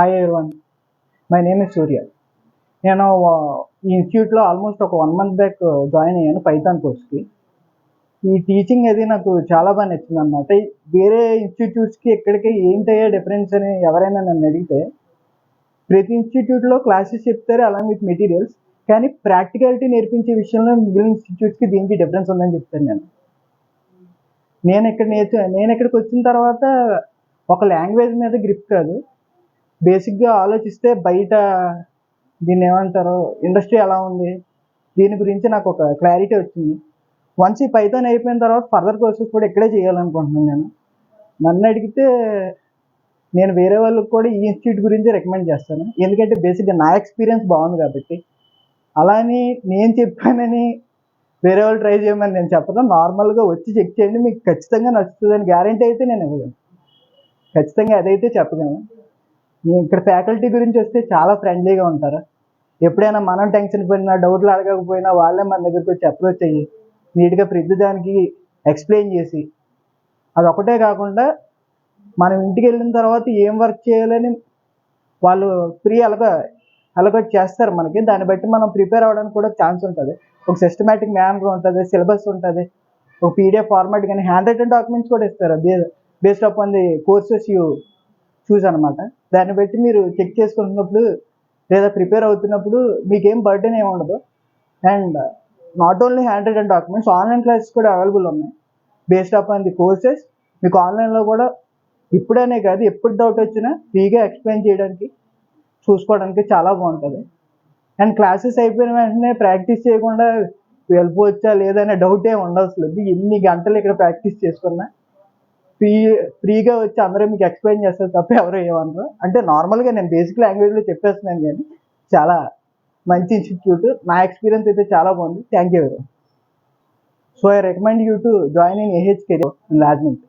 Hi everyone, my name is Surya. నేను ఈ ఇన్స్టిట్యూట్లో ఆల్మోస్ట్ ఒక 1 month బ్యాక్ జాయిన్ అయ్యాను పైథాన్ కోర్స్కి. ఈ టీచింగ్ అది నాకు చాలా బాగా నచ్చింది అనమాట. వేరే ఇన్స్టిట్యూట్స్కి ఇక్కడికి ఏంటయ్యా డిఫరెన్స్ అని ఎవరైనా నన్ను అడిగితే, ప్రతి ఇన్స్టిట్యూట్లో క్లాసెస్ చెప్తారు అలాగే విత్ మెటీరియల్స్, కానీ ప్రాక్టికాలిటీ నేర్పించే విషయంలో మిగిలిన ఇన్స్టిట్యూట్స్కి దీనికి డిఫరెన్స్ ఉందని చెప్తాను నేను. నేను ఇక్కడికి వచ్చిన తర్వాత ఒక లాంగ్వేజ్ మీద గ్రిప్ కాదు, బేసిక్గా ఆలోచిస్తే బయట దీన్ని ఏమంటారు, ఇండస్ట్రీ ఎలా ఉంది, దీని గురించి నాకు ఒక క్లారిటీ వచ్చింది. వన్స్ ఈ పైథాన్ అయిపోయిన తర్వాత ఫర్దర్ కోర్సెస్ కూడా ఇక్కడే చేయాలనుకుంటున్నాను నేను. నన్ను అడిగితే నేను వేరే వాళ్ళకి కూడా ఈ ఇన్స్టిట్యూట్ గురించి రికమెండ్ చేస్తాను, ఎందుకంటే బేసిక్గా నా ఎక్స్పీరియన్స్ బాగుంది కాబట్టి. అలాని నేను చెప్పానని వేరే వాళ్ళు ట్రై చేయమని నేను చెప్పను. నార్మల్గా వచ్చి చెక్ చేయండి, మీకు ఖచ్చితంగా నచ్చుతుందని గ్యారంటీ అయితే నేను ఇవ్వగలను, ఖచ్చితంగా అదైతే చెప్పగలను. ఇక్కడ ఫ్యాకల్టీ గురించి వస్తే చాలా ఫ్రెండ్లీగా ఉంటారు. ఎప్పుడైనా మనం టెన్షన్ పడినా, డౌట్లు అడగకపోయినా వాళ్ళే మన దగ్గరికి వచ్చి అప్రోచ్ అయ్యి నీట్గా ప్రతి దానికి ఎక్స్ప్లెయిన్ చేసి, అదొకటే కాకుండా మనం ఇంటికి వెళ్ళిన తర్వాత ఏం వర్క్ చేయాలని వాళ్ళు అలొకేట్ చేస్తారు మనకి. దాన్ని బట్టి మనం ప్రిపేర్ అవ్వడానికి కూడా ఛాన్స్ ఉంటుంది. ఒక సిస్టమేటిక్ మేనర్ ఉంటుంది, సిలబస్ ఉంటుంది, ఒక పీడిఎఫ్ ఫార్మాట్ కానీ హ్యాండ్ రైటెడ్ డాక్యుమెంట్స్ కూడా ఇస్తారు based up on the courses you choose అనమాట. దాన్ని బట్టి మీరు చెక్ చేసుకుంటున్నప్పుడు లేదా ప్రిపేర్ అవుతున్నప్పుడు మీకేం బర్డెన్ ఏమి ఉండదు. And not only hand rated documents, online classes కూడా అవైలబుల్ ఉన్నాయి based up on the courses. మీకు ఆన్లైన్లో కూడా ఇప్పుడనే కాదు, ఎప్పుడు డౌట్ వచ్చినా ఫ్రీగా ఎక్స్ప్లెయిన్ చేయడానికి చూసుకోవడానికి చాలా బాగుంటుంది. అండ్ క్లాసెస్ అయిపోయిన వెంటనే ప్రాక్టీస్ చేయకుండా వెళ్ళిపోవచ్చా లేదనే డౌట్ ఏమి ఉండవసలేదు. ఎన్ని గంటలు ఇక్కడ ప్రాక్టీస్ చేసుకున్నా ఫ్రీగా వచ్చి అందరూ మీకు ఎక్స్ప్లెయిన్ చేస్తారు తప్ప ఎవరు ఏమన్నారు. అంటే నార్మల్గా నేను బేసిక్ లాంగ్వేజ్లో చెప్పేస్తున్నాను, కానీ చాలా మంచి ఇన్స్టిట్యూట్. నా ఎక్స్పీరియన్స్ అయితే చాలా బాగుంది. Thank you. So I recommend you to join in AH career in Rajahmundry.